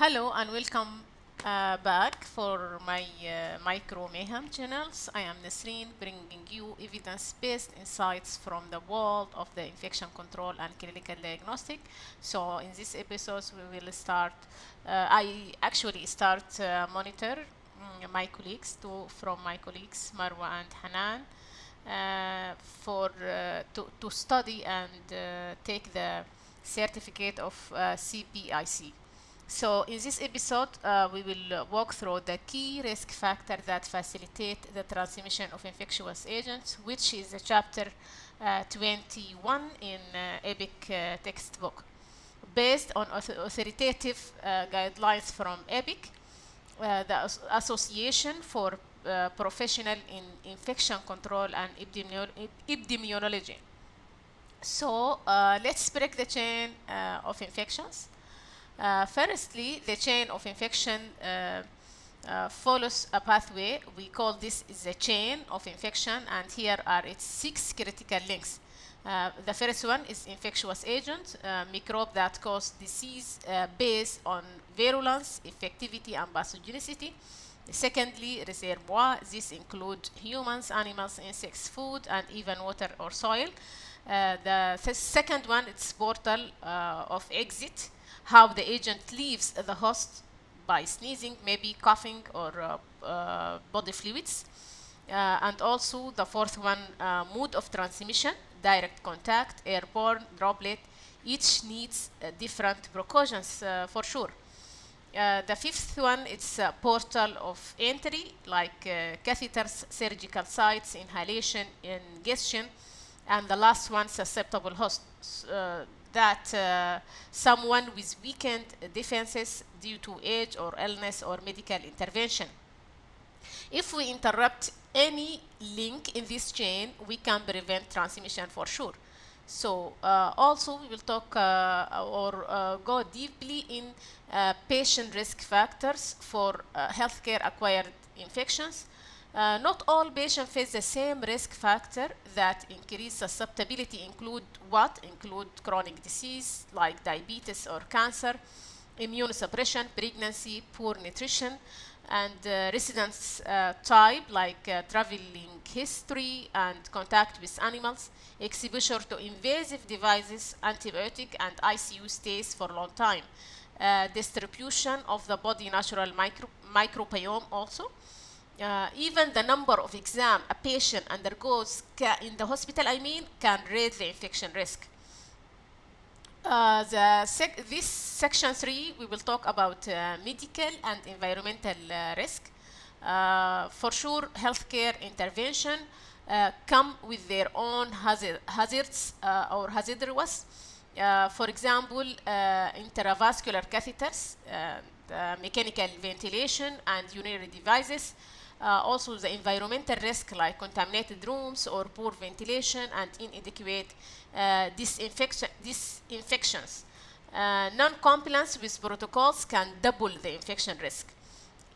Hello and welcome back for my Micro Mayhem channels. I am Nasreen, bringing you evidence-based insights from the world of the infection control and clinical diagnostic. So in this episode, we will start. I actually start monitor my colleagues, from my colleagues Marwa and Hanan, to study and take the certificate of CPIC. So in this episode, we will walk through the key risk factors that facilitate the transmission of infectious agents, which is the chapter 21 in APIC textbook. Based on authoritative guidelines from APIC, the Association for Professional in Infection Control and Epidemiology. So let's break the chain of infections. Firstly, the chain of infection follows a pathway. We call this the chain of infection, and here are its 6 critical links. The first one is infectious agent, microbe that cause disease based on virulence, effectivity, and pathogenicity. Secondly, reservoir. These include humans, animals, insects, food, and even water or soil. The second one is portal of exit, how the agent leaves the host by sneezing, maybe coughing, or body fluids. And also the fourth one, mode of transmission, direct contact, airborne, droplet. Each needs different precautions for sure. The fifth one is portal of entry, like catheters, surgical sites, inhalation, ingestion. And the last one, susceptible hosts, that someone with weakened defenses due to age or illness or medical intervention. If we interrupt any link in this chain, we can prevent transmission for sure. So also we will talk or go deeply in patient risk factors for healthcare acquired infections. Not all patients face the same risk factor that increase susceptibility. Include chronic disease like diabetes or cancer, immune suppression, pregnancy, poor nutrition, and residence type like traveling history and contact with animals, exposure to invasive devices, antibiotic, and ICU stays for a long time. Distribution of the body natural microbiome also. Even the number of exams a patient undergoes in the hospital, can raise the infection risk. This section 3, we will talk about medical and environmental risk. For sure, healthcare intervention come with their own hazards or hazardous. For example, intravascular catheters, mechanical ventilation, and urinary devices. Also the environmental risk like contaminated rooms or poor ventilation and inadequate disinfections. Non-compliance with protocols can double the infection risk.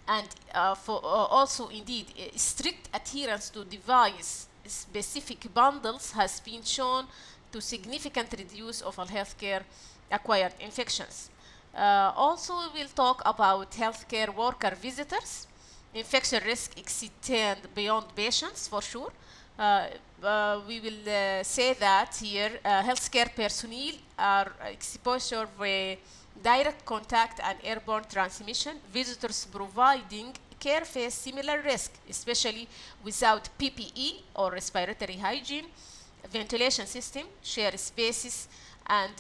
And also indeed, strict adherence to device specific bundles has been shown to significantly reduce overall healthcare acquired infections. Also, we'll talk about healthcare worker visitors. Infection risk extend beyond patients for sure. We will say that here healthcare personnel are exposed with direct contact and airborne transmission. Visitors providing care face similar risk, especially without PPE or respiratory hygiene. Ventilation system, share spaces, and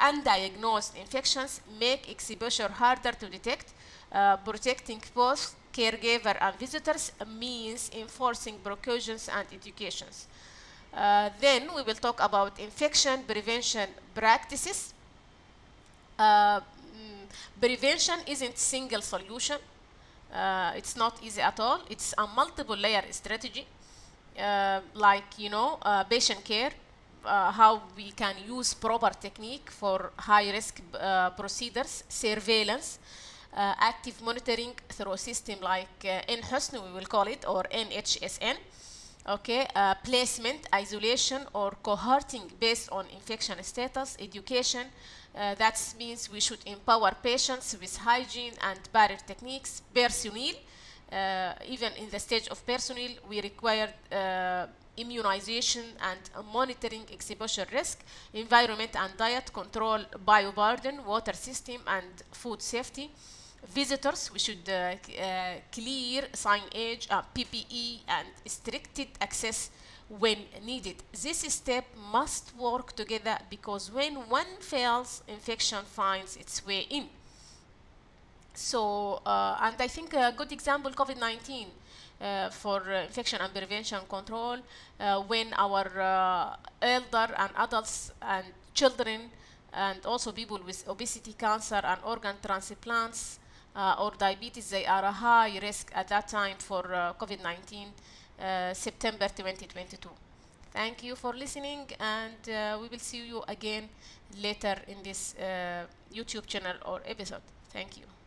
undiagnosed infections make exposure harder to detect. Protecting both caregiver and visitors means enforcing precautions and educations. Then we will talk about infection prevention practices. Prevention isn't single solution. It's not easy at all. It's a multiple layer strategy, patient care, how we can use proper technique for high risk procedures, surveillance, active monitoring through a system like NHUSN, we will call it, or NHSN, Okay, placement, isolation, or cohorting based on infection status, education. That means we should empower patients with hygiene and barrier techniques. Personnel, even in the stage of personnel, we require immunization and monitoring exposure risk, environment and diet, control bioburden, water system, and food safety. Visitors, we should clear signage, PPE, and restricted access when needed. This step must work together because when one fails, infection finds its way in. So, and I think a good example, COVID-19 for infection and prevention control, when our elder and adults and children and also people with obesity, cancer, and organ transplants or diabetes, they are a high risk at that time for COVID-19, September 2022. Thank you for listening, and we will see you again later in this YouTube channel or episode. Thank you.